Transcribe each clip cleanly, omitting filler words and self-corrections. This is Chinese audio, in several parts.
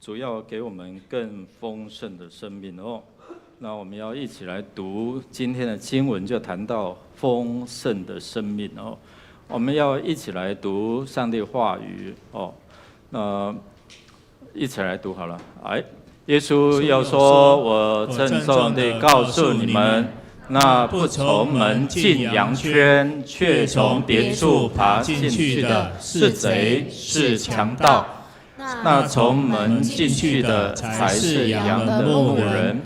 主要给我们更丰盛的生命哦。那我们要一起来读今天的经文，就谈到丰盛的生命哦。我们要一起来读上帝话语哦。那一起来读好了。哎，耶稣又说：“我郑重地告诉你们，那不从门进羊圈，却从别处爬进去的，是贼，是强盗。那从门进去的，才是羊的牧人。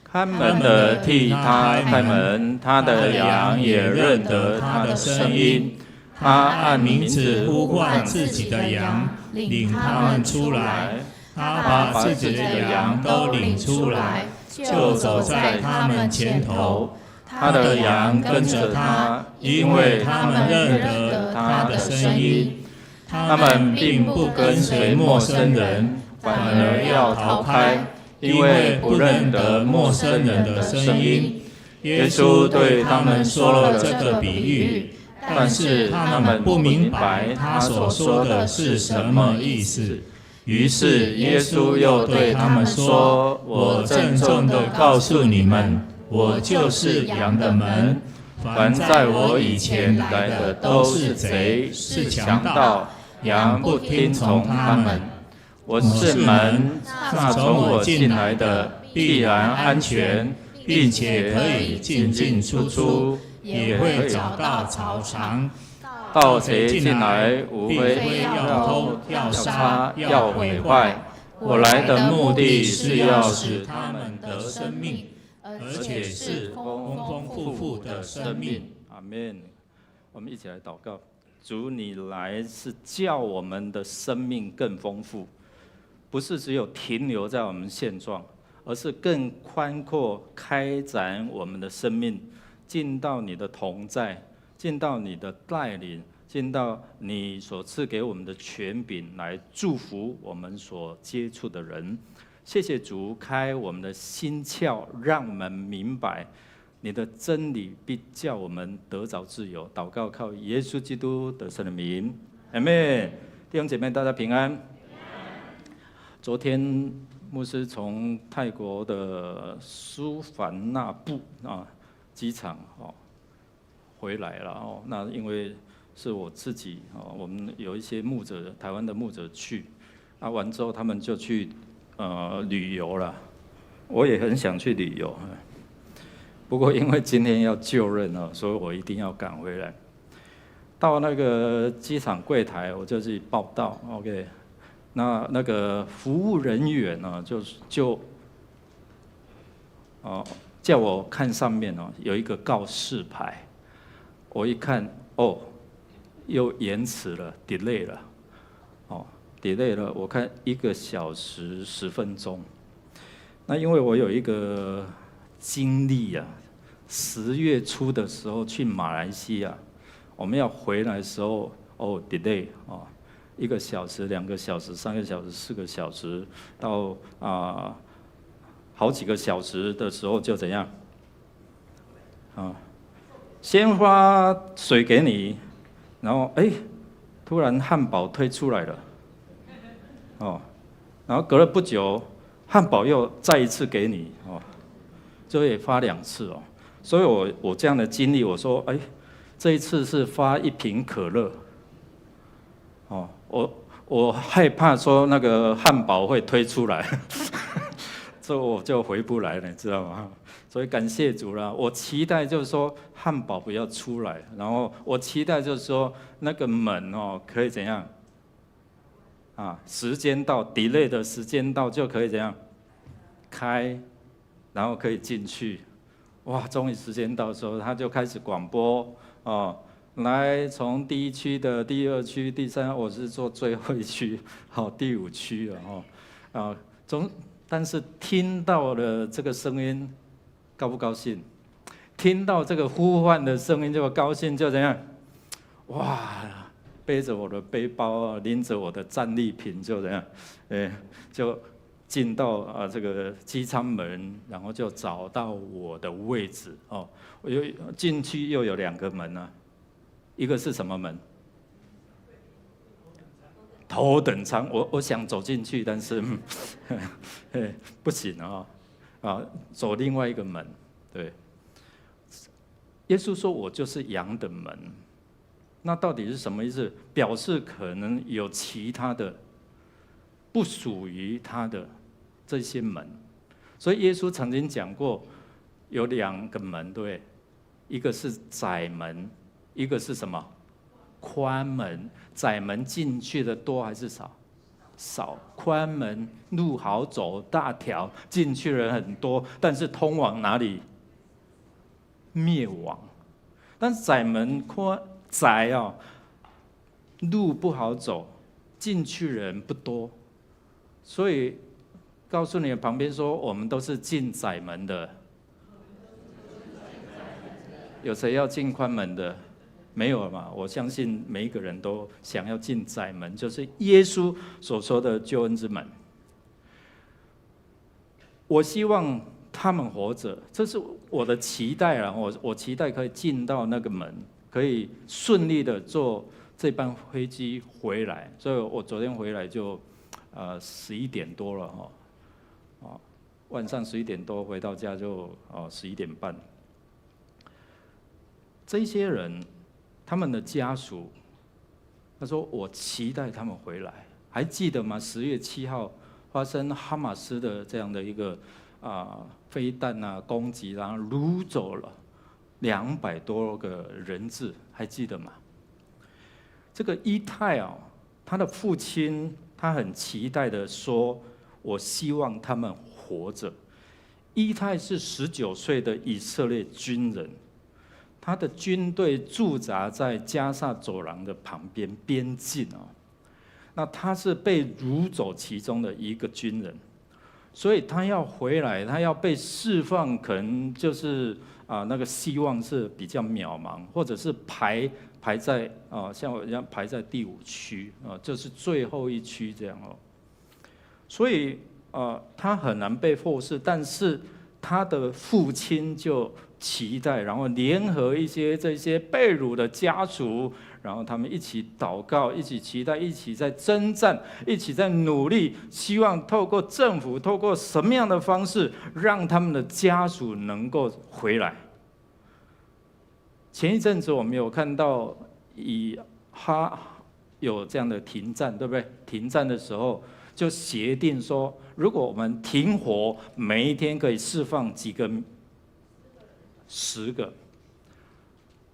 看门的替他开门，他的羊也认得他的声音。他按名字呼唤自己的羊，领他们出来。他把自己的羊都领出来，就走在他们前头。他的羊跟着他，因为他们认得他的声音。他们并不跟随陌生人，反而要逃开，因为不认得陌生人的声音。耶稣对他们说了这个比喻，但是他们不明白他所说的是什么意思。于是耶稣又对他们说：“我郑重地告诉你们，我就是羊的门。凡在我以前来的都是贼，是强盗，羊不听从他们。我是门，那从我进来的必然安全，并且可以进进出出，也会找到草场。盗贼进来，无非要偷、要杀、要毁坏。我来的目的是要使他们得生命，而且是丰丰富富的生命。”阿们。我们一起来祷告。主，你来是叫我们的生命更丰富，不是只有停留在我们现状，而是更宽阔开展我们的生命，进到你的同在，进到你的带领，进到你所赐给我们的权柄，来祝福我们所接触的人。谢谢主，开我们的心窍，让我们明白你的真理，必叫我们得着自由。祷告靠耶稣基督得胜的名，阿们。弟兄姐妹，大家平安。昨天牧师从泰国的苏凡那布机场回来了那因为是我自己我们有一些牧者，台湾的牧者去完之后他们就去旅游了。我也很想去旅游。不过因为今天要就任所以我一定要赶回来。到那个机场柜台，我就去报到 ，OK。那个服务人员就叫我看上面有一个告示牌，我一看又延迟了 ，delay 了，delay 了，我看1个小时10分钟。那因为我有一个经历10月初的时候去马来西亚，我们要回来的时候delay 1个小时、2个小时、3个小时、4个小时，到好几个小时的时候就怎样先发水给你，然后突然汉堡推出来了然后隔了不久，汉堡又再一次给你就也发2次所以我这样的经历，我说这一次是发1瓶可乐我害怕说那个汉堡会推出来所以我就回不来了，你知道吗？所以感谢主啦。我期待就是说汉堡不要出来，然后我期待就是说那个门可以怎样时间到 delay 的时间到就可以怎样开，然后可以进去。哇，终于时间到的时候，他就开始广播来从第1区的第2区、第3，我是坐最后一区，第5区了但是听到了这个声音，高不高兴？听到这个呼唤的声音就高兴，就怎样？哇！背着我的背包拎着我的战利品，就怎样？就进到这个机舱门，然后就找到我的位置我又进去又有2个门一个是什么门？头等舱，我想走进去，但是不行走另外一个门。对，耶稣说我就是羊的门，那到底是什么意思？表示可能有其他的不属于他的这些门。所以耶稣曾经讲过，有2个门，对，一个是窄门，一个是什么？宽门。窄门进去的多还是少？少。宽门路好走，大条，进去人很多，但是通往哪里？灭亡。但是窄门窄路不好走，进去人不多，所以告诉你旁边说，我们都是进窄门的。有谁要进宽门的？没有嘛？我相信每一个人都想要进窄门，就是耶稣所说的救恩之门。我希望他们活着，这是我的期待啊！我期待可以进到那个门，可以顺利的坐这班飞机回来。所以我昨天回来就11点多了晚上11点多回到家就11点半。这些人，他们的家属，他说我期待他们回来，还记得吗？10月7号发生哈马斯的这样的一个飞弹攻击，然后掳走了200多个人质，还记得吗？这个伊泰他的父亲，他很期待的说，我希望他们活着。伊泰是19岁的以色列军人。他的军队驻扎在加萨走廊的旁边边境那他是被掳走其中的一个军人，所以他要回来，他要被释放，可能就是那个希望是比较渺茫，或者是排在像我一样排在第5区就是最后一区这样所以他很难被获释，但是他的父亲就期待，然后联合一些这些被掳的家属，然后他们一起祷告，一起期待，一起在征战，一起在努力，希望透过政府，透过什么样的方式，让他们的家属能够回来。前一阵子我们有看到有这样的停战，对不对？停战的时候就协定说，如果我们停火，每一天可以释放几个？10个。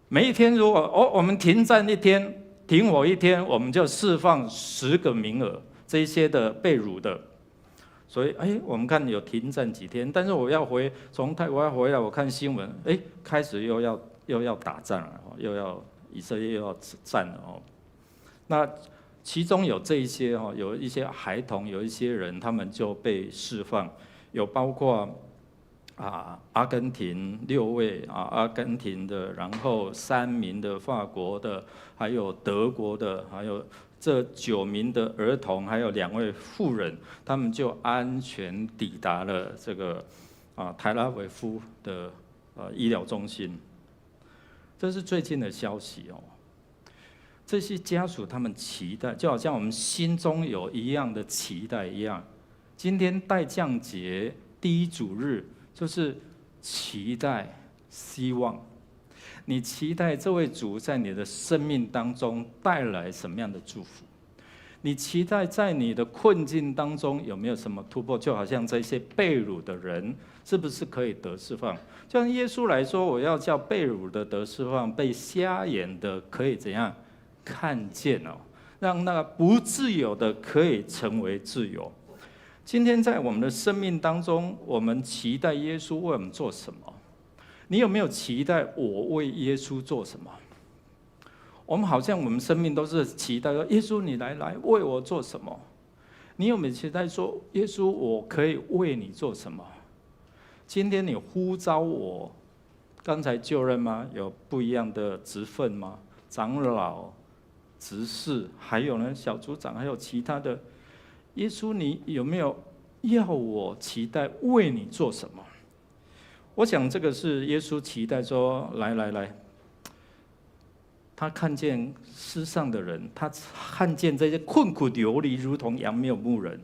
每一天如果我们停战1天，停火1天，我们就释放10个名额，这些的被掳的。所以我们看有停战几天，但是从泰国要回来，我看新闻，开始又要打仗了，以色列又要战了那其中有这一些有一些孩童，有一些人他们就被释放，有包括阿根廷6位阿根廷的，然后3名的法国的，还有德国的，还有这9名的儿童，还有2位妇人，他们就安全抵达了这个台拉维夫的医疗中心。这是最近的消息这些家属他们期待，就好像我们心中有一样的期待一样。今天代降节第1主日，就是期待、希望。你期待这位主在你的生命当中带来什么样的祝福？你期待在你的困境当中有没有什么突破？就好像这些被掳的人，是不是可以得释放？就像耶稣来说，我要叫被掳的得释放，被瞎眼的可以怎样看见让那个不自由的可以成为自由。今天在我们的生命当中，我们期待耶稣为我们做什么？你有没有期待我为耶稣做什么？我们好像我们生命都是期待说，耶稣你来为我做什么？你有没有期待说，耶稣我可以为你做什么？今天你呼召我，刚才就任吗？有不一样的职分吗？长老、执事，还有呢小组长，还有其他的。耶稣，你有没有要我期待为你做什么？我想这个是耶稣期待说，来，他看见世上的人，他看见这些困苦流离，如同羊没有牧人。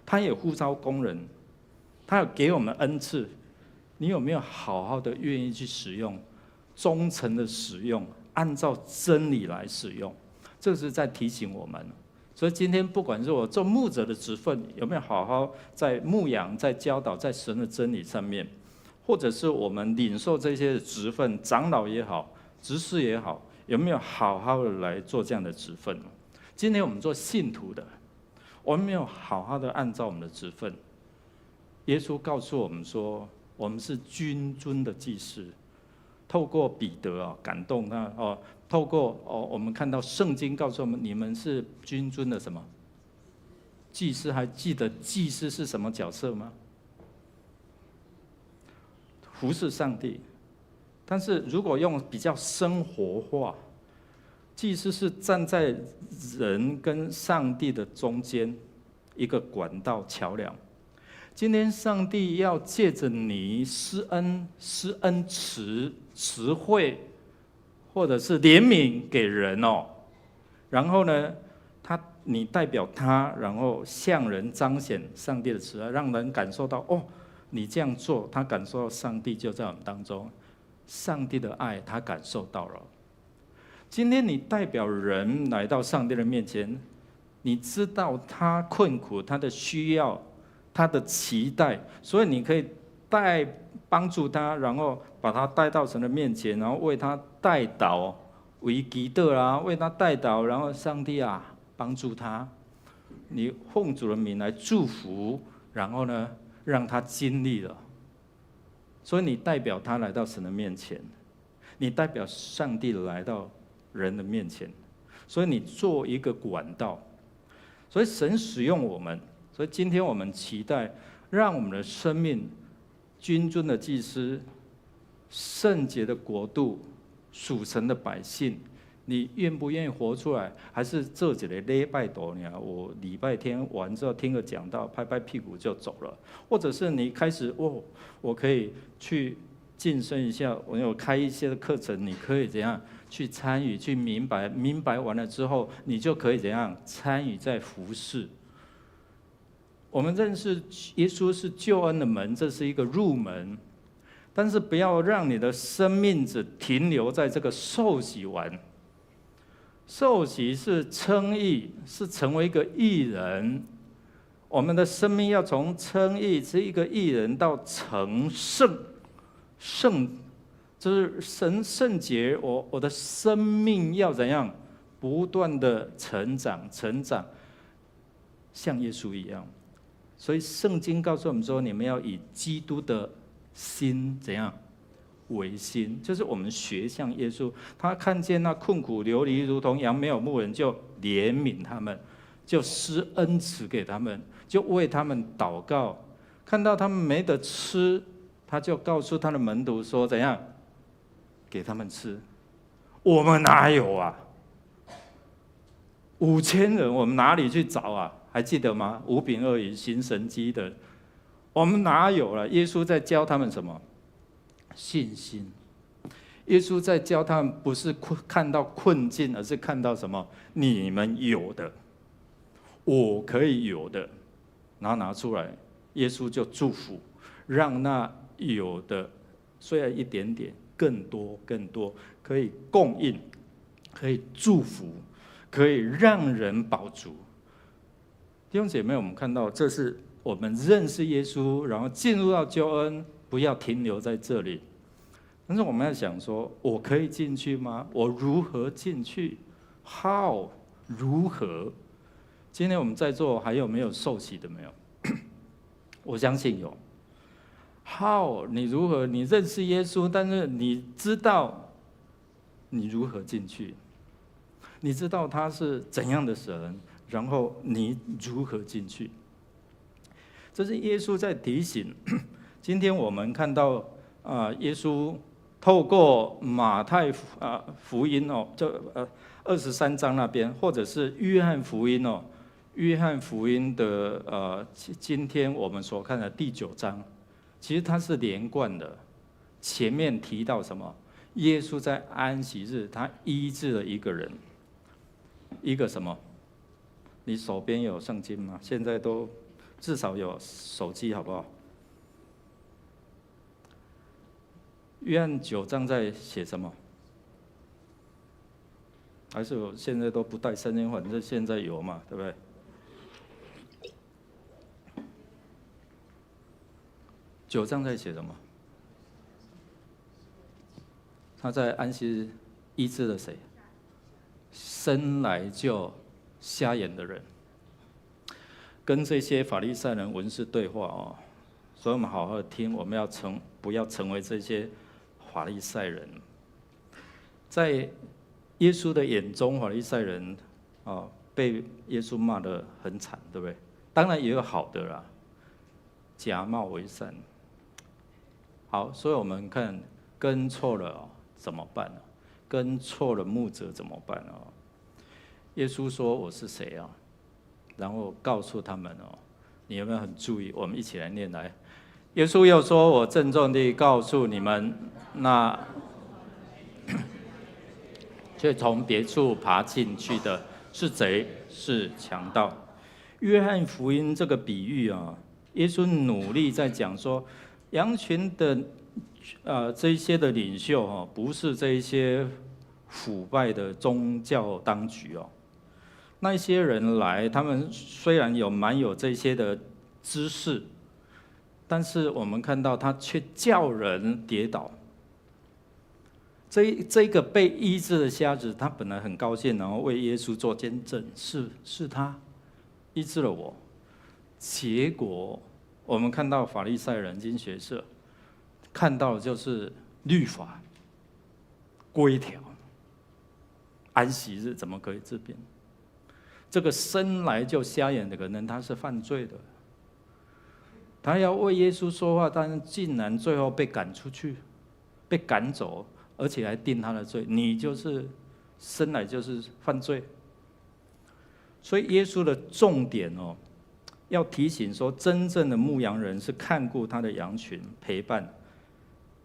他也呼召工人，他有给我们恩赐。你有没有好好的愿意去使用，忠诚的使用，按照真理来使用？这是在提醒我们。所以今天不管是我做牧者的职分，有没有好好在牧养、在教导、在神的真理上面，或者是我们领受这些职分，长老也好，执事也好，有没有好好的来做这样的职分？今天我们做信徒的，我们没有好好的按照我们的职分。耶稣告诉我们说，我们是君尊的祭司。透过彼得感动他透过我们看到圣经告诉我们，你们是君尊的什么祭司？还记得祭司是什么角色吗？服侍上帝。但是如果用比较生活化，祭司是站在人跟上帝的中间，一个管道桥梁。今天上帝要借着你施恩慈惠，或者是怜悯给人然后呢，你代表他，然后向人彰显上帝的慈爱，让人感受到你这样做，他感受到上帝就在我们当中，上帝的爱他感受到了。今天你代表人来到上帝的面前，你知道他困苦，他的需要，他的期待，所以你可以帮助他，然后把他带到神的面前，然后为他代祷，为基督啦，为他代祷，然后上帝帮助他，你奉主的名来祝福，然后呢让他经历了，所以你代表他来到神的面前，你代表上帝来到人的面前，所以你做一个管道，所以神使用我们。所以今天我们期待，让我们的生命，君尊的祭司，圣洁的国度，属神的百姓，你愿不愿意活出来？还是这几个礼拜多呢？我礼拜天完之后听个讲道，拍拍屁股就走了，或者是你开始我可以去晋升一下，我有开一些的课程，你可以怎样去参与，去明白完了之后，你就可以怎样参与在服事。我们认识耶稣是救恩的门，这是一个入门，但是不要让你的生命只停留在这个受洗完。受洗是称义，是成为一个义人。我们的生命要从称义是一个义人到成圣，就是圣洁。我的生命要怎样不断的成长，像耶稣一样。所以圣经告诉我们说，你们要以基督的心怎样为心，就是我们学像耶稣，他看见那困苦流离如同羊没有牧人，就怜悯他们，就施恩慈给他们，就为他们祷告。看到他们没得吃，他就告诉他的门徒说怎样给他们吃。我们哪有5000人，我们哪里去找还记得吗？5饼2鱼行神迹的，我们哪有了？耶稣在教他们什么？信心。耶稣在教他们，不是看到困境，而是看到什么？你们有的，我可以有的，然后拿出来，耶稣就祝福，让那有的虽然一点点，更多，可以供应，可以祝福，可以让人饱足。弟兄姐妹，我们看到这是我们认识耶稣，然后进入到救恩，不要停留在这里。但是我们要想说，我可以进去吗？我如何进去 ？How？ 如何？今天我们在座还有没有受洗的没有？我相信有。How？ 你如何？你认识耶稣，但是你知道你如何进去？你知道他是怎样的神？然后你如何进去？这是耶稣在提醒。今天我们看到耶稣透过马太福音就23章那边，或者是约翰福音约翰福音的今天我们所看的第9章，其实它是连贯的。前面提到什么？耶稣在安息日，他医治了一个人，一个什么？你手边有圣经吗？现在都至少有手机，好不好？约翰9章在写什么？还是我现在都不带圣经，反正现在有嘛，对不对？9章在写什么？他在安息日医治了谁？生来就瞎眼的人，跟这些法利赛人文士对话哦。所以我们好好听，我们不要成为这些法利赛人。在耶稣的眼中，法利赛人被耶稣骂得很惨，对不对？当然也有好的啦，假冒为善。好，所以我们看跟错了怎么办呢？跟错了牧者怎么办呢？耶稣说：“我是谁啊？”然后告诉他们你有没有很注意？我们一起来念来。耶稣又说：“我郑重地告诉你们，那却从别处爬进去的是贼，是强盗。”约翰福音这个比喻耶稣努力在讲说，羊群的这一些的领袖不是这一些腐败的宗教当局那些人来，他们虽然蛮有这些的知识，但是我们看到他却叫人跌倒。这个被医治的瞎子，他本来很高兴，然后为耶稣做见证，是他医治了我。结果我们看到法利赛人经学社看到的就是律法规条，安息日怎么可以治病？这个生来就瞎眼的人，他是犯罪的。他要为耶稣说话，但是竟然最后被赶出去，被赶走，而且还定他的罪。你就是生来就是犯罪。所以耶稣的重点要提醒说，真正的牧羊人是看顾他的羊群，陪伴。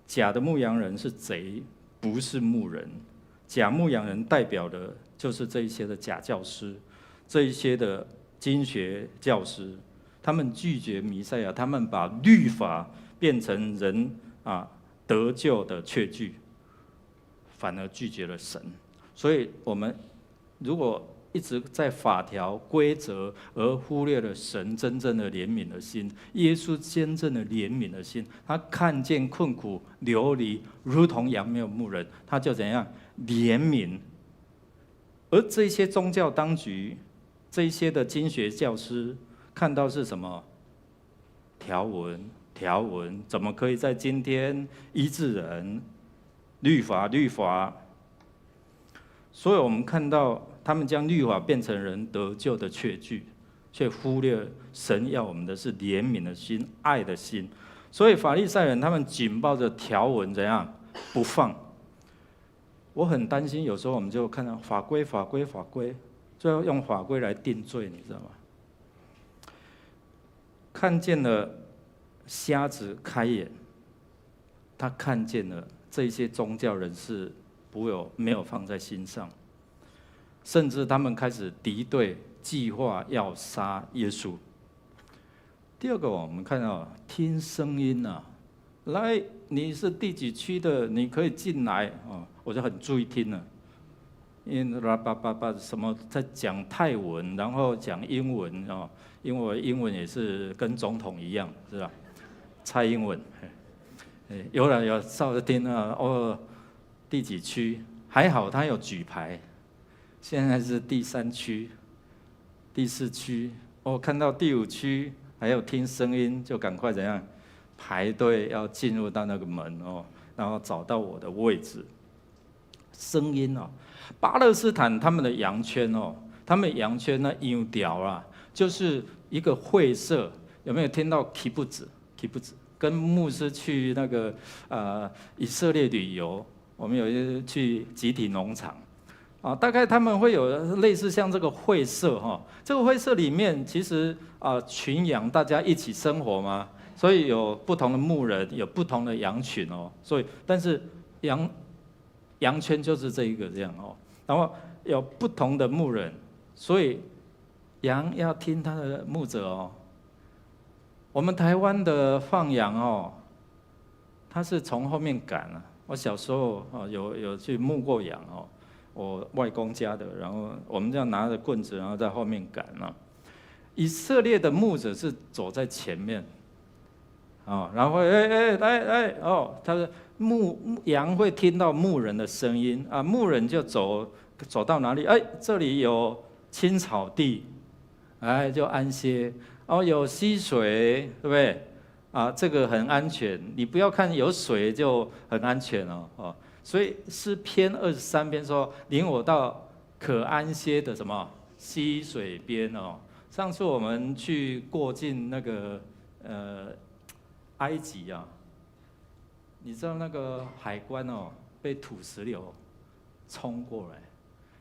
假的牧羊人是贼，不是牧人。假牧羊人代表的就是这一些的假教师，这一些的经学教师，他们拒绝弥赛亚，他们把律法变成人得救的确据，反而拒绝了神。所以我们如果一直在法条规则，而忽略了神真正的怜悯的心，耶稣真正的怜悯的心，他看见困苦流离，如同羊没有牧人，他就怎样怜悯。而这些宗教当局，这些的经学教师，看到是什么？条文，怎么可以在今天医治人？律法。所以我们看到他们将律法变成人得救的确据，却忽略神要我们的是怜悯的心、爱的心。所以法利赛人他们紧抱着条文怎样不放？我很担心，有时候我们就看到法规，最后用法规来定罪，你知道吗？看见了瞎子开眼，他看见了这些宗教人士没有放在心上，甚至他们开始敌对，计划要杀耶稣。第二个，我们看到听声音来，你是第几区的，你可以进来我就很注意听了，因为什么在讲泰文，然后讲英文因为我英文也是跟总统一样，是吧？蔡英文，有照着听第几区？还好他有举牌，现在是第3区、第4区。看到第5区还有听声音，就赶快怎样排队要进入到那个门然后找到我的位置。声音巴勒斯坦他们的羊圈他们羊圈呢羊条就是一个会社，有没有听到 kibbutz？ 跟牧师去那个以色列旅游，我们有一次去集体农场大概他们会有类似像这个会社这个会社里面其实群羊大家一起生活嘛，所以有不同的牧人，有不同的羊群所以但是羊圈就是这一个这样哦，然后有不同的牧人，所以羊要听他的牧者哦。我们台湾的放羊哦，他是从后面赶啊。我小时候哦有去牧过羊哦，我外公家的，然后我们这样拿着棍子，然后在后面赶啊。以色列的牧者是走在前面，啊，然后来哦，他的羊会听到牧人的声音啊，牧人就走到哪里，这里有青草地，就安歇。哦，有溪水，对不对？啊，这个很安全。你不要看有水就很安全哦。所以诗篇23篇说：“领我到可安歇的什么溪水边哦。”上次我们去过境那个埃及啊，你知道那个海关哦被土石流冲过来，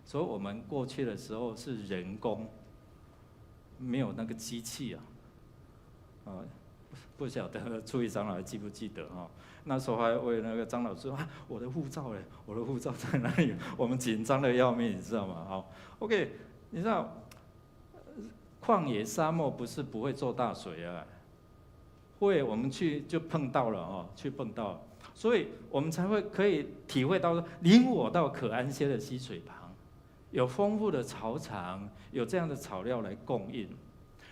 所以我们过去的时候是人工。没有那个机器啊，不晓得助理长老还记不记得啊？那时候还为那个张老师说我的护照嘞，我的护照在哪里？我们紧张的要命，你知道吗？好 ，OK， 你知道旷野沙漠不是不会做大水啊，会我们去就碰到了哦，去碰到了，所以我们才会可以体会到说，领我到可安歇的溪水旁。有丰富的草场，有这样的草料来供应。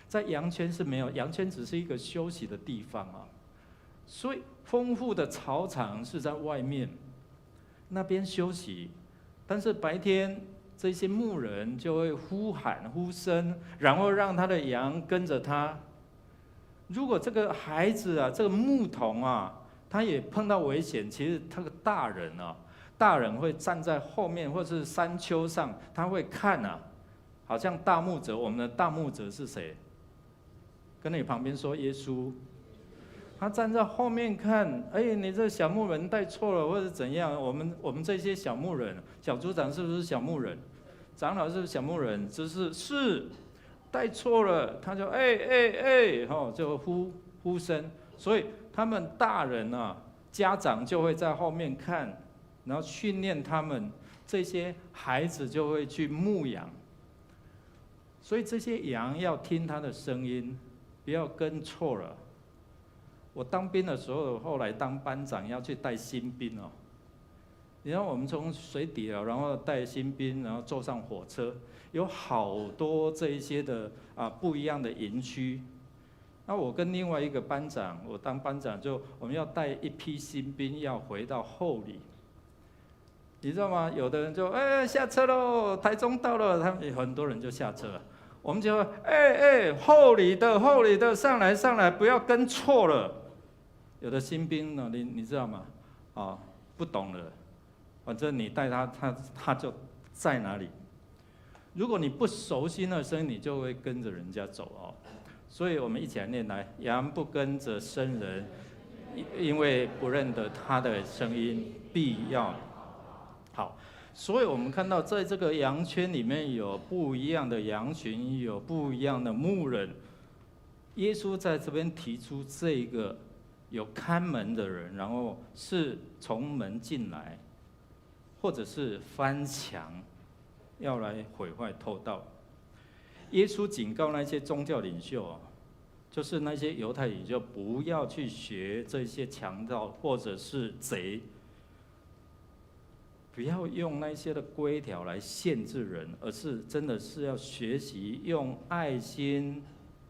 在羊圈是没有，羊圈只是一个休息的地方啊。所以丰富的草场是在外面，那边休息。但是白天这些牧人就会呼喊呼声，然后让他的羊跟着他。如果这个孩子啊，这个牧童啊，他也碰到危险，其实他个大人啊。大人会站在后面，或是山丘上，他会看啊，好像大牧者。我们的大牧者是谁？跟你旁边说耶稣，他站在后面看，你这小牧人带错了，或者怎样？我们这些小牧人，小组长是不是小牧人？长老是不是小牧人？是带错了，他就就呼声。所以他们大人啊，家长就会在后面看。然后训练他们，这些孩子就会去牧羊。所以这些羊要听他的声音，不要跟错了。我当兵的时候，后来当班长要去带新兵哦。然后我们从水底然后带新兵，然后坐上火车，有好多这一些的不一样的营区。那我跟另外一个班长，我当班长我们要带一批新兵要回到后里。你知道吗？有的人就下车喽，台中到了，他们很多人就下车了。我们就后里的上来，不要跟错了。有的新兵呢，你知道吗？不懂了，反正你带他就在哪里。如果你不熟悉那声音，你就会跟着人家走哦。所以我们一起来念来：羊不跟着生人，因为不认得他的声音，必要。好，所以我们看到，在这个羊圈里面有不一样的羊群，有不一样的牧人。耶稣在这边提出这个有看门的人，然后是从门进来，或者是翻墙，要来毁坏偷盗。耶稣警告那些宗教领袖就是那些犹太领袖，不要去学这些强盗或者是贼。不要用那些的规条来限制人，而是真的是要学习用爱心、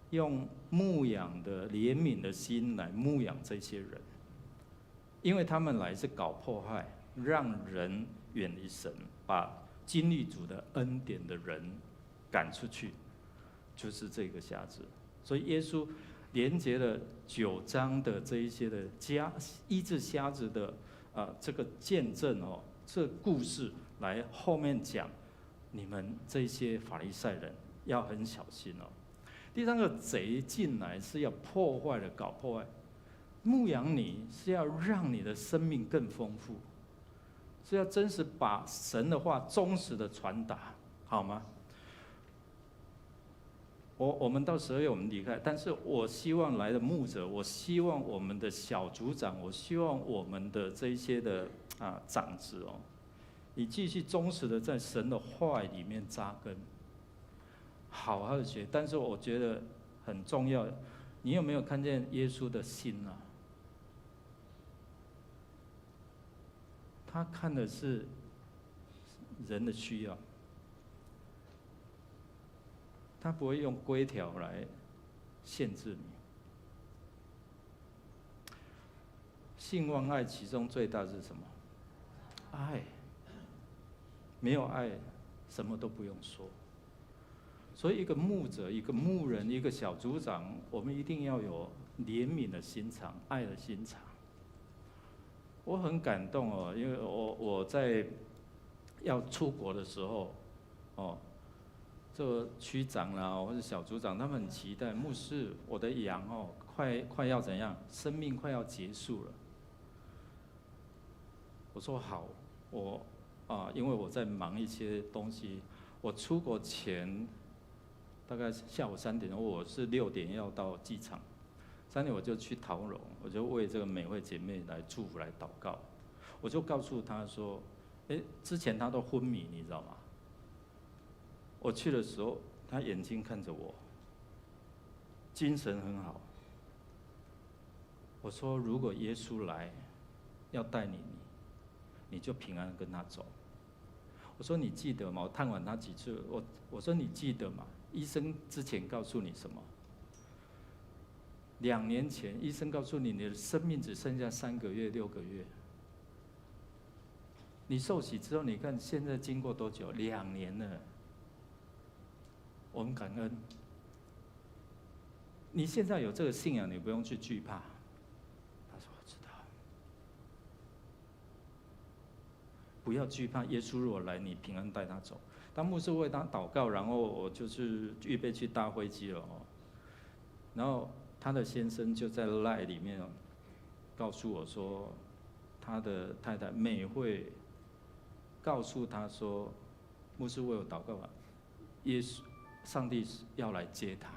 用牧养的怜悯的心来牧养这些人，因为他们来是搞破坏，让人远离神，把经历主的恩典的人赶出去，就是这个瞎子。所以耶稣连结了9章的这一些的医治瞎子的这个见证哦。这故事来后面讲，你们这些法利赛人要很小心哦。第3个，贼进来是要破坏的，搞破坏。牧养你是要让你的生命更丰富，是要真实把神的话忠实的传达，好吗？我们到12月我们离开，但是我希望来的牧者，我希望我们的小组长，我希望我们的这一些的长子哦，你继续忠实的在神的话语里面扎根，好好的学。但是我觉得很重要，你有没有看见耶稣的心啊？他看的是人的需要，他不会用规条来限制你。信望爱其中最大是什么？爱。没有爱，什么都不用说。所以，一个牧者、一个牧人、一个小组长，我们一定要有怜悯的心肠、爱的心肠。我很感动哦，因为我在要出国的时候，哦，这个区长啦或者小组长，他们很期待牧师，我的羊哦，快要怎样，生命快要结束了。我说好，因为我在忙一些东西，我出国前大概下午3点，我是6点要到机场，3点我就去桃荣，我就为这个美惠姐妹来祝福来祷告，我就告诉她说，之前她都昏迷，你知道吗？我去的时候，她眼睛看着我，精神很好。我说如果耶稣来，要带你就平安跟他走。我说你记得吗？我探望他几次，我说你记得吗？医生之前告诉你什么？2年前医生告诉你，你的生命只剩下3个月、6个月。你受洗之后，你看现在经过多久？2年了。我们感恩。你现在有这个信仰，你不用去惧怕。他说我知道。不要惧怕，耶稣如果来，你平安带他走。当牧师为他祷告，然后我就是预备去搭飞机了哦。然后他的先生就在 LINE 里面告诉我说，他的太太美惠告诉他说，牧师为我祷告完，耶稣上帝要来接他。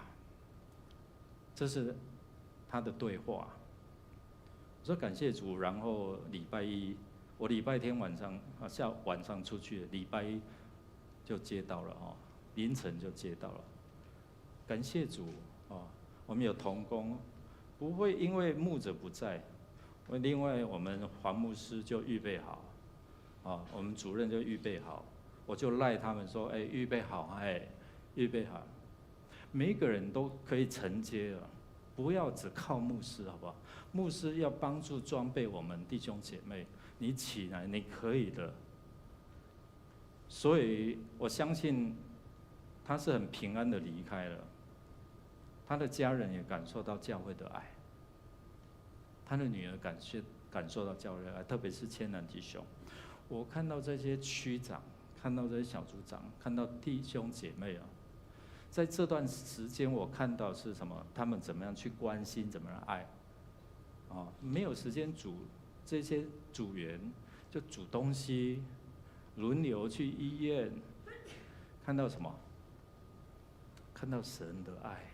这是他的对话。我说感谢主，然后礼拜一。我礼拜天晚上晚上出去，礼拜一就接到了哦，凌晨就接到了。感谢主哦，我们有同工，不会因为牧者不在，另外我们黄牧师就预备好，哦，我们主任就预备好，我就赖他们说，预备好，预备好，每一个人都可以承接了，不要只靠牧师，好不好？牧师要帮助装备我们弟兄姐妹。你起来，你可以的。所以我相信他是很平安的离开了，他的家人也感受到教会的爱，他的女儿感受到教会的爱，特别是千南弟兄。我看到这些区长，看到这些小组长，看到弟兄姐妹啊，在这段时间我看到是什么？他们怎么样去关心，怎么样爱？没有时间煮。这些组员就煮东西，轮流去医院，看到什么？看到神的爱，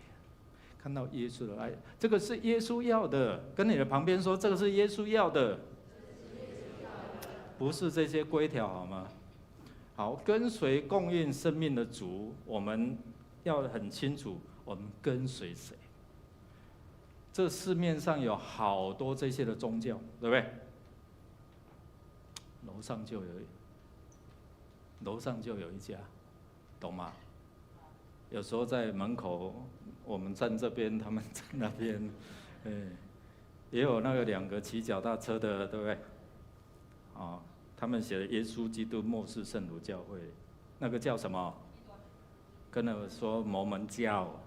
看到耶稣的爱，这个是耶稣要的。跟你的旁边说，这个是耶稣要的，不是这些规条，好吗？好，跟随供应生命的主，我们要很清楚，我们跟随谁。这市面上有好多这些的宗教，对不对？楼上就有一家，懂吗？有时候在门口，我们站这边，他们在那边，也有那个2个骑脚踏车的，对不对？他们写的耶稣基督末世圣徒教会，那个叫什么？跟我说摩门教。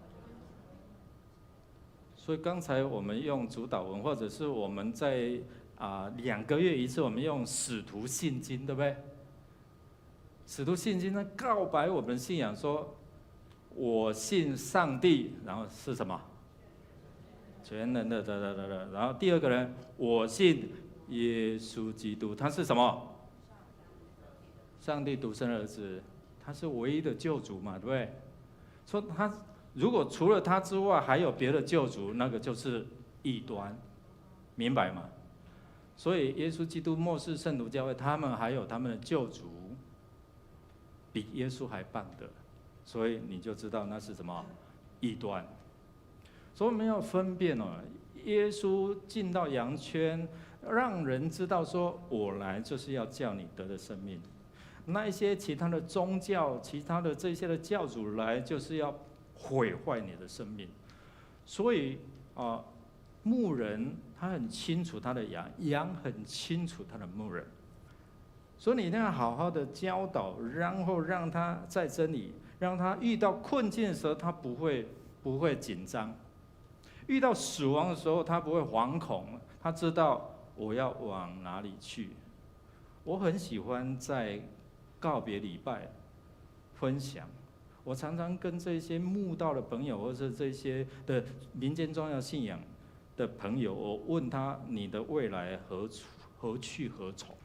所以刚才我们用主导文，或者是我们在2个月一次，我们用使徒信经，对不对？使徒信经呢，告白我们信仰，说我信上帝，然后是什么？全能的，然后第2个人，我信耶稣基督，他是什么？上帝独生儿子，他是唯一的救主嘛，对不对？说他如果除了他之外还有别的救主，那个就是异端，明白吗？所以耶稣基督末世圣徒教会，他们还有他们的救主，比耶稣还棒的，所以你就知道那是什么异端。所以我们要分辨哦，耶稣进到羊圈，让人知道说，我来就是要叫你得的生命。那一些其他的宗教、其他的这些的教主来，就是要毁坏你的生命。所以牧人他很清楚他的羊，羊很清楚他的牧人。所以你一定要好好的教导，然后让他在真理，让他遇到困境的时候，他不会紧张；遇到死亡的时候，他不会惶恐，他知道我要往哪里去。我很喜欢在告别礼拜分享，我常常跟这些慕道的朋友，或者这些的民间宗教信仰的朋友，我问他：你的未来何去何从？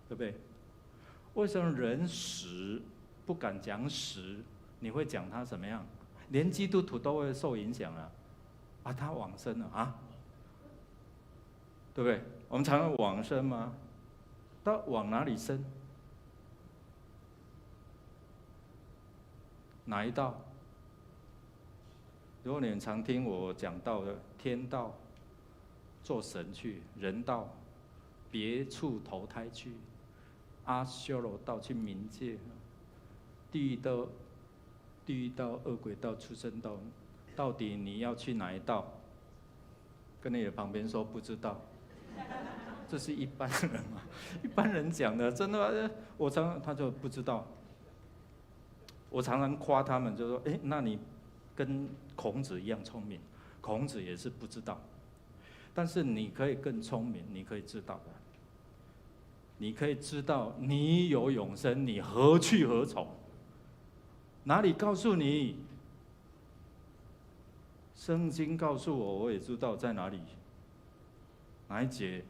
对不对？为什么人死不敢讲死？你会讲他怎么样？连基督徒都会受影响啊！他往生了啊，对不对？我们常常往生吗？他往哪里生？哪一道？如果你很常听我讲到的天道，做神去；人道，别处投胎去；阿修罗道去冥界；地狱道、恶鬼道、畜生道，到底你要去哪一道？跟你的旁边说不知道。这是一般人嘛？一般人讲的，真的，他就不知道。我常常夸他们，就说：那你跟孔子一样聪明。孔子也是不知道，但是你可以更聪明，你可以知道的。你可以知道你有永生，你何去何从？哪里告诉你？圣经告诉我，我也知道在哪里。哪一节？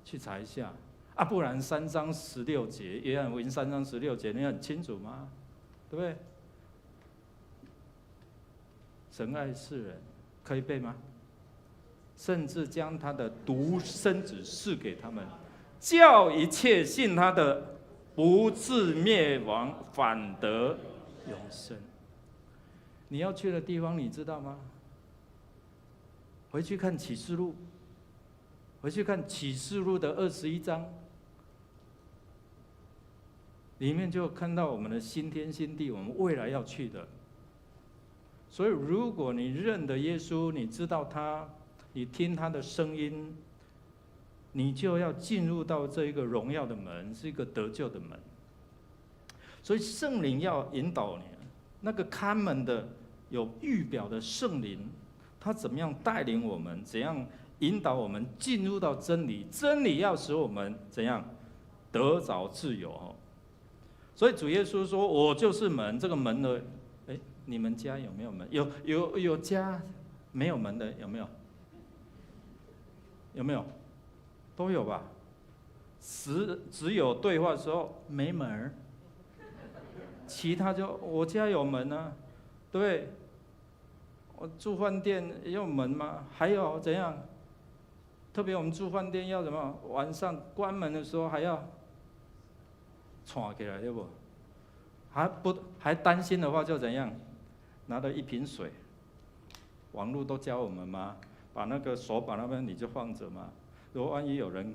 去查一下啊，不然3章16节，约翰福音3章16节，你很清楚吗？对不对？神爱世人，可以背吗？甚至将他的独生子赐给他们，叫一切信他的不至灭亡，反得永生。你要去的地方，你知道吗？回去看启示录，回去看启示录的21章，里面就看到我们的新天新地，我们未来要去的。所以，如果你认得耶稣，你知道他，你听他的声音，你就要进入到这一个荣耀的门，是一个得救的门。所以圣灵要引导你，那个看门的有预表的圣灵，他怎么样带领我们，怎样引导我们进入到真理，真理要使我们怎样得着自由。所以主耶稣说：“我就是门。”这个门呢，你们家有没有门？有家没有门的有没有？有没有？都有吧。只有对话的时候没门，其他就我家有门啊，对不对？我住饭店也有门吗？还有怎样？特别我们住饭店要什么？晚上关门的时候还要串起来，对不？还担心的话就怎样？拿了一瓶水，网络都教我们吗？把那个手把那边你就放着嘛。如果万一有人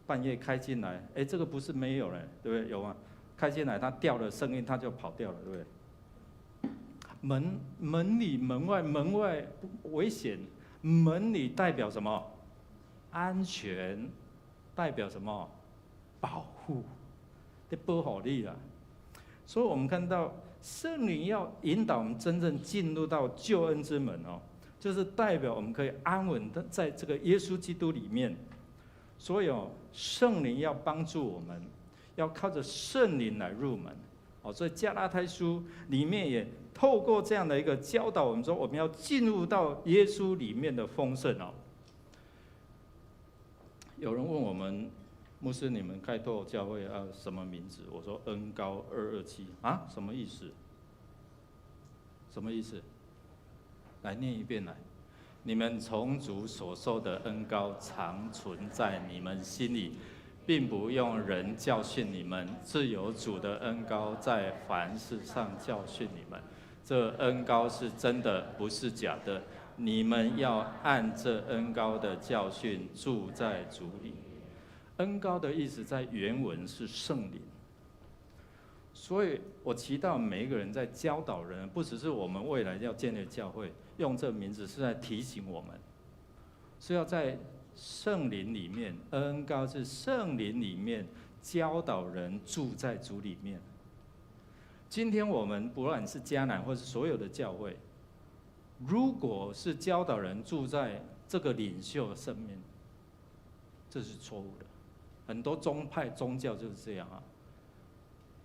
半夜开进来，这个不是没有人，对不对？有吗？开进来他掉了声音，他就跑掉了，对不对？门里门外，门外危险，门里代表什么？安全，代表什么？保护，在保护你啦。所以我们看到圣灵要引导我们真正进入到救恩之门就是代表我们可以安稳的在这个耶稣基督里面。所以圣灵要帮助我们，要靠着圣灵来入门。所以加拉太书里面也透过这样的一个教导，我们说我们要进入到耶稣里面的丰盛。有人问我们，牧师，你们开拓教会要什么名字？我说恩高227啊，什么意思？什么意思？来念一遍来。你们从主所受的恩高常存在你们心里，并不用人教训你们，自有主的恩膏在凡事上教训你们。这恩膏是真的，不是假的。你们要按这恩膏的教训住在主里。恩膏的意思在原文是圣灵。所以我祈祷每一个人在教导人，不只是我们未来要建立教会，用这名字是在提醒我们，是要在圣灵里面，恩膏是圣灵里面教导人住在主里面。今天我们不论是迦南或是所有的教会，如果是教导人住在这个领袖的上面，这是错误的。很多宗派宗教就是这样啊，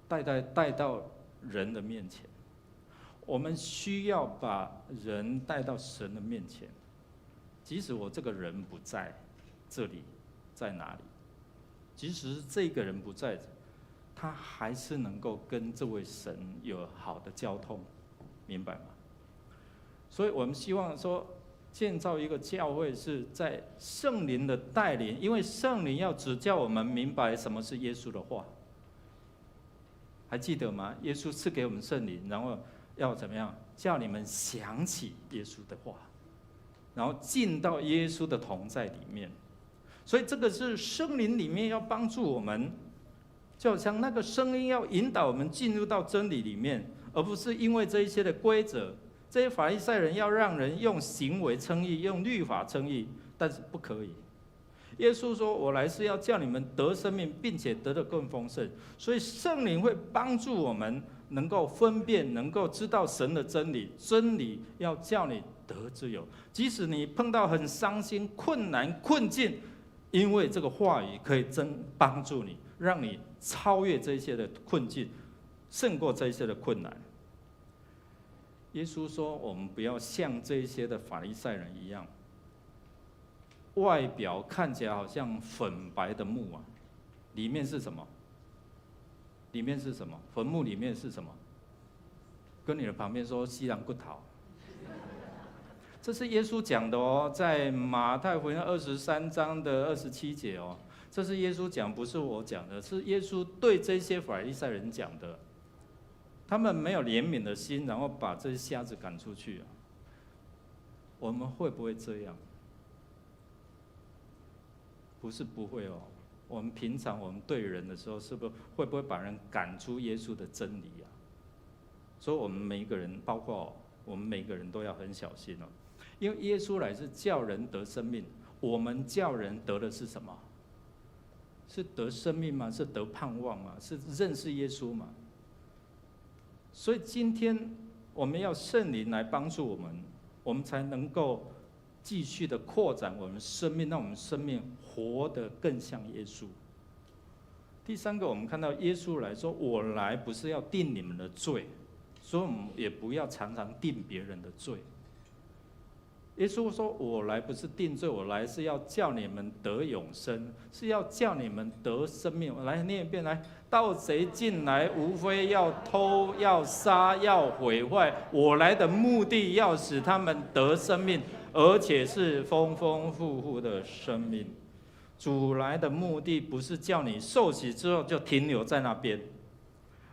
带到人的面前。我们需要把人带到神的面前。即使我这个人不在这里，在哪里？即使这个人不在，他还是能够跟这位神有好的交通，明白吗？所以我们希望说，建造一个教会是在圣灵的带领，因为圣灵要指教我们明白什么是耶稣的话。还记得吗？耶稣赐给我们圣灵，然后要怎么样？叫你们想起耶稣的话。然后进到耶稣的同在里面，所以这个是圣灵里面要帮助我们，就好像那个声音要引导我们进入到真理里面，而不是因为这一些的规则，这些法利赛人要让人用行为称义，用律法称义，但是不可以。耶稣说：“我来是要叫你们得生命，并且得得更丰盛。”所以圣灵会帮助我们能够分辨，能够知道神的真理，真理要叫你得自由。即使你碰到很伤心、困难、困境，因为这个话语可以真帮助你，让你超越这些的困境，胜过这些的困难。耶稣说：“我们不要像这些的法利赛人一样，外表看起来好像粉白的木啊，里面是什么？里面是什么？坟墓里面是什么？跟你的旁边说西凉骨头。”这是耶稣讲的哦，在马太福音23章的27节哦，这是耶稣讲，不是我讲的，是耶稣对这些法利赛人讲的。他们没有怜悯的心，然后把这些瞎子赶出去啊。我们会不会这样？不是不会哦，我们平常我们对人的时候，是不是会不会把人赶出耶稣的真理啊？所以我们每一个人，包括我们每个人都要很小心哦。因为耶稣来是叫人得生命，我们叫人得的是什么？是得生命吗？是得盼望吗？是认识耶稣吗？所以今天我们要圣灵来帮助我们，我们才能够继续的扩展我们生命，让我们生命活得更像耶稣。第三个，我们看到耶稣来说：“我来不是要定你们的罪，所以我们也不要常常定别人的罪。”耶稣说：“我来不是定罪，我来是要叫你们得永生，是要叫你们得生命。”我来念一遍：来，盗贼进来，无非要偷、要杀、要毁坏。我来的目的，要使他们得生命，而且是丰丰富富的生命。主来的目的，不是叫你受洗之后就停留在那边，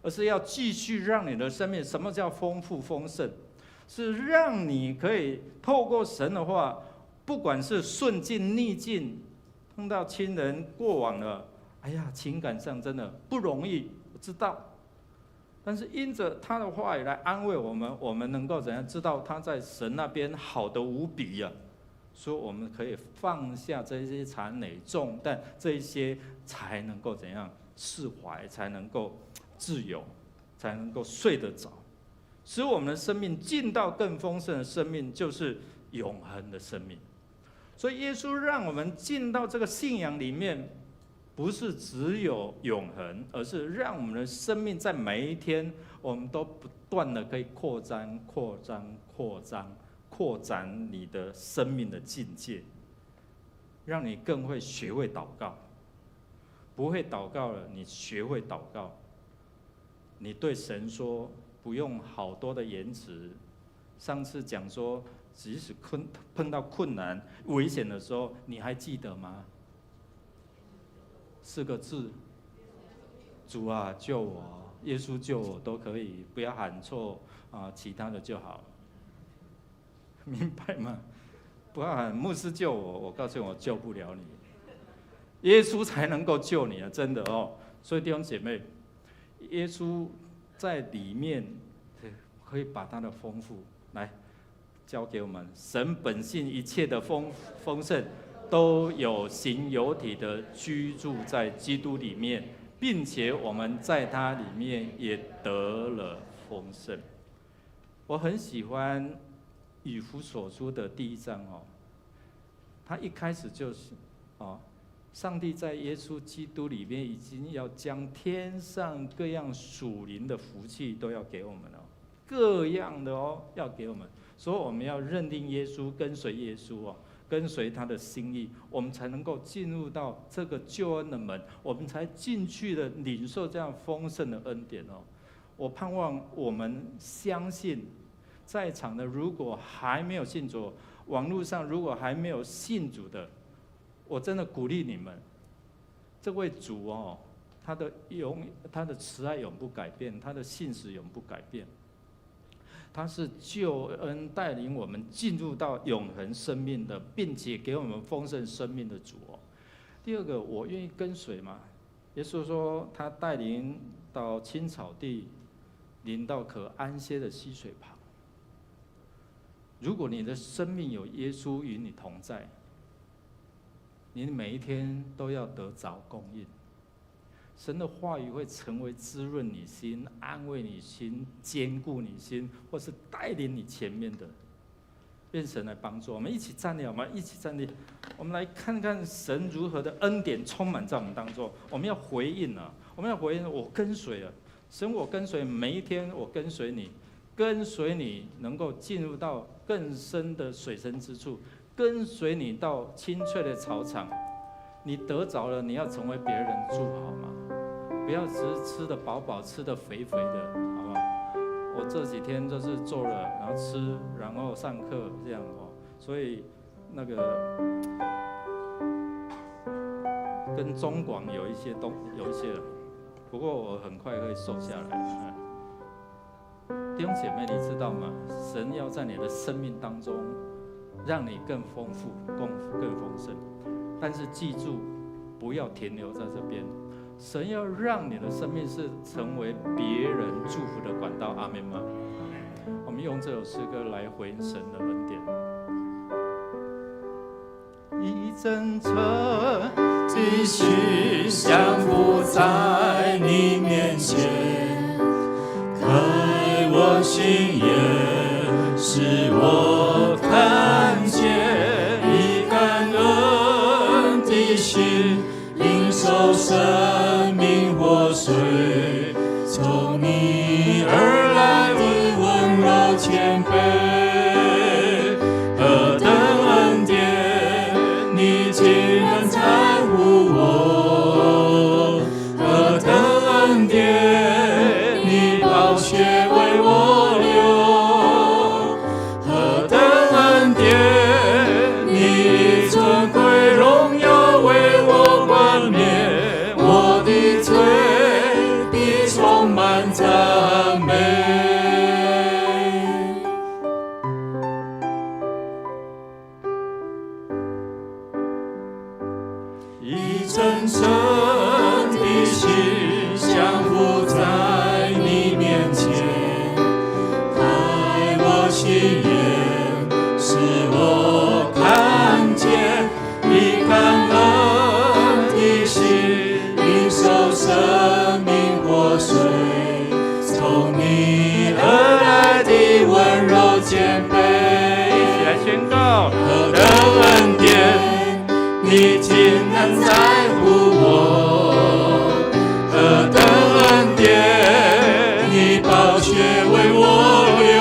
而是要继续让你的生命。什么叫丰富丰盛？是让你可以透过神的话，不管是顺境逆境，碰到亲人过往了，哎呀，情感上真的不容易，我知道。但是因着他的话语来安慰我们，我们能够怎样知道他在神那边好得无比呀？所以我们可以放下这些残累重担，这一些才能够怎样释怀，才能够自由，才能够睡得着。使我们的生命进到更丰盛的生命，就是永恒的生命。所以耶稣让我们进到这个信仰里面，不是只有永恒，而是让我们的生命在每一天，我们都不断的可以扩张、扩张、扩张，扩展你的生命的境界，让你更会学会祷告。不会祷告了，你学会祷告，你对神说。不用好多的言辞。上次讲说，即使碰到困难、危险的时候，你还记得吗？ 4个字：主啊，救我！耶稣救我都可以，不要喊错其他的就好，明白吗？不要喊牧师救我，我告诉你，我救不了你，耶稣才能够救你啊！真的哦。所以弟兄姐妹，耶稣在里面可以把他的丰富来交给我们。神本性一切的丰盛，都有形有体的居住在基督里面，并且我们在他里面也得了丰盛。我很喜欢以弗所书的第1章哦，他一开始就是上帝在耶稣基督里面已经要将天上各样属灵的福气都要给我们了，各样的要给我们，所以我们要认定耶稣，跟随耶稣跟随他的心意，我们才能够进入到这个救恩的门，我们才进去的领受这样丰盛的恩典哦。我盼望我们相信，在场的如果还没有信主，网络上如果还没有信主的，我真的鼓励你们，这位主他的慈爱永不改变，他的信实永不改变。他是救恩带领我们进入到永恒生命的，并且给我们丰盛生命的主第二个，我愿意跟随嘛。耶稣说，他带领到青草地，领到可安歇的溪水旁。如果你的生命有耶稣与你同在，你每一天都要得着供应。神的话语会成为滋润你心、安慰你心、坚固你心，或是带领你前面的。愿神来帮助我们，一起站立好吗？一起站立，我们来看看神如何的恩典充满在我们当中。我们要回应我们要回应，我跟随了神，我跟随每一天，我跟随你，跟随你能够进入到更深的水深之处，跟随你到青翠的草场。你得着了，你要成为别人的祝好吗？不要只是吃得饱饱，吃得肥肥的，好不好？我这几天就是做了，然后吃，然后上课这样所以那个跟中广有一些了，不过我很快会瘦下来。弟兄姐妹，你知道吗？神要在你的生命当中，让你更丰富、更丰盛。但是记住，不要停留在这边。神要让你的生命是成为别人祝福的管道，阿们吗？我们用这首诗歌来回应神的恩典。一阵阵的心降伏在你面前，开我心眼，使我看见。领受生命活水，从你而来的温柔谦卑，何等恩典，你竟然在乎我，何等恩典，你宝血为我流，何等恩典，你尊贵荣耀为我冠冕，我的嘴必充满赞美。一阵阵的心降伏在你面前，开我心眼，使我看见你感恩的心，领受生命活水，从你而来的温柔谦卑。一起来宣告：何等恩典，你竟然在乎我；何等恩典，你宝血为我流；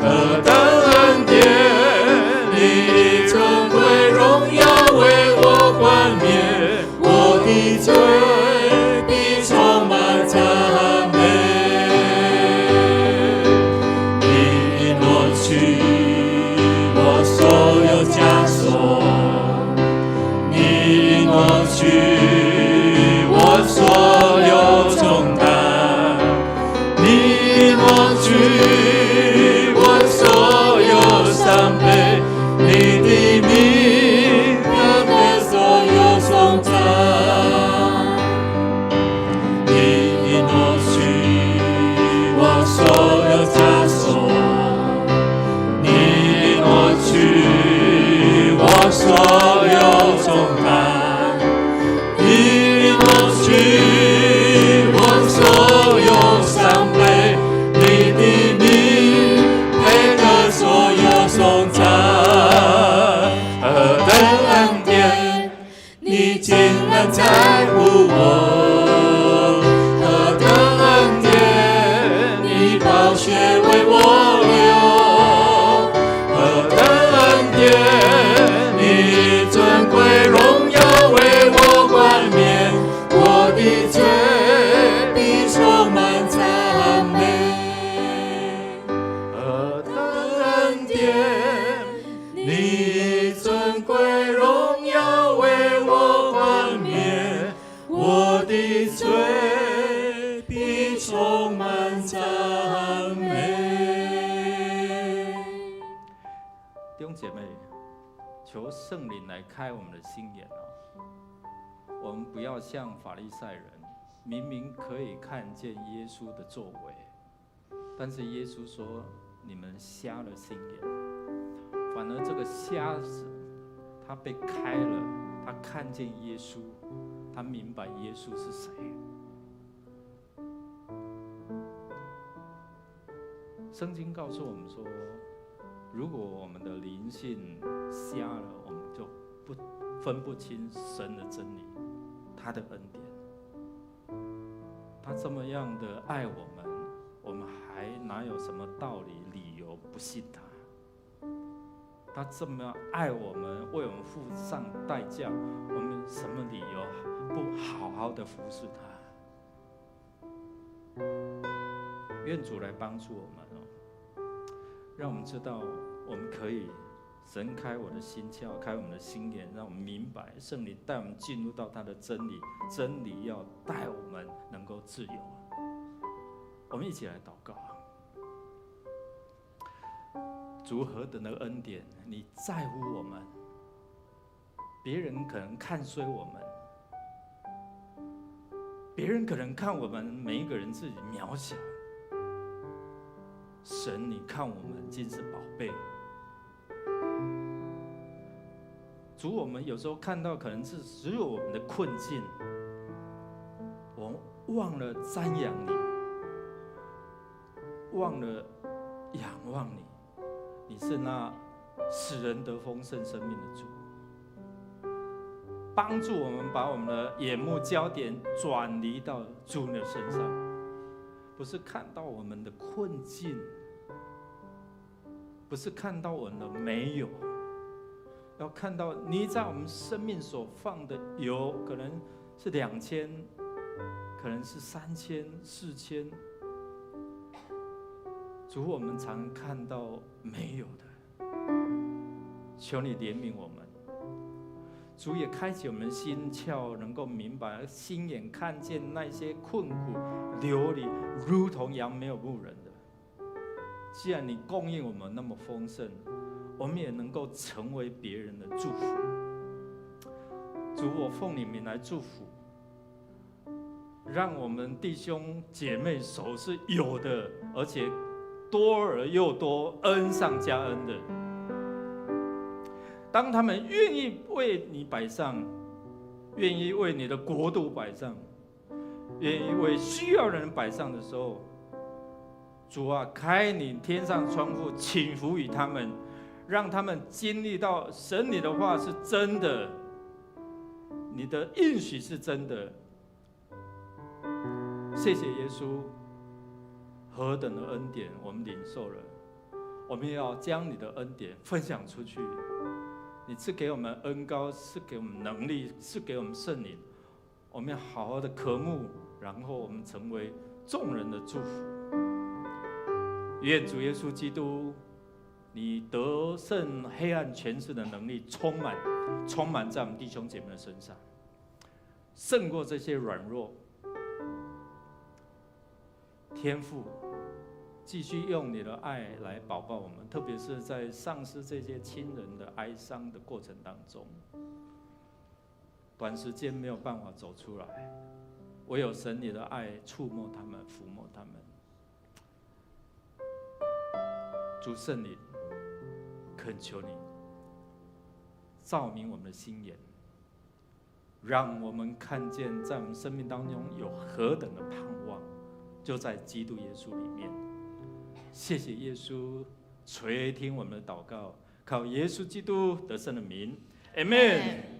何等恩典，你尊贵荣耀为我冠冕，我的嘴必充满赞美。你挪去我所有枷锁，你颂赞，何等恩典，你竟然在乎我，何等恩典，你宝血为我流，何等恩典，你尊贵荣耀为我冠冕，我的罪必充满赞美，何等恩典，你尊贵荣耀为我冠冕，我的罪必充满赞美。弟兄姐妹，求圣灵来开我们的心眼哦。我们不要像法利赛人，明明可以看见耶稣的作为，但是耶稣说你们瞎了心眼。反而这个瞎子，他被开了，他看见耶稣，他明白耶稣是谁。圣经告诉我们说，如果我们的灵性瞎了，我们就分不清神的真理，他的恩典。他这么样的爱我们，我们还哪有什么道理、理由不信他？他这么爱我们，为我们付上代价，我们什么理由不好好的服侍他？愿主来帮助我们哦，让我们知道我们可以神开我的心窍，开我们的心眼，让我们明白圣灵带我们进入到他的真理，真理要带我们能够自由。我们一起来祷告。主何等的恩典，你在乎我们，别人可能看衰我们，别人可能看我们每一个人自己渺小，神你看我们竟是宝贝。主，我们有时候看到可能是只有我们的困境，我们忘了瞻仰你，忘了仰望你。你是那使人得丰盛生命的主，帮助我们把我们的眼目焦点转移到主的身上，不是看到我们的困境，不是看到我们的没有，要看到你在我们生命所放的有，可能是2000，可能是3000、4000。主，我们常看到没有的，求你怜悯我们。主也开启我们心窍，能够明白心眼看见那些困苦流离，如同羊没有牧人的。既然你供应我们那么丰盛，我们也能够成为别人的祝福。主，我奉你名来祝福，让我们弟兄姐妹手是有的，而且多而又多，恩上加恩的。当他们愿意为你摆上，愿意为你的国度摆上，愿意为需要的人摆上的时候，主啊，开你天上窗户，倾福于他们，让他们经历到神你的话是真的，你的应许是真的。谢谢耶稣。何等的恩典，我们领受了，我们也要将你的恩典分享出去。你赐给我们恩膏，赐给我们能力，赐给我们圣灵，我们要好好的渴慕，然后我们成为众人的祝福。愿主耶稣基督，你得胜黑暗权势的能力充满在我们弟兄姐妹的身上，胜过这些软弱。天父，继续用你的爱来保抱我们，特别是在丧失这些亲人的哀伤的过程当中，短时间没有办法走出来，唯有神你的爱触摸他们，抚摸他们。主圣灵，恳求你照明我们的心眼，让我们看见在我们生命当中有何等的盼望，就在基督耶稣里面。谢谢耶稣垂听我们的祷告，靠耶稣基督得胜的名，Amen。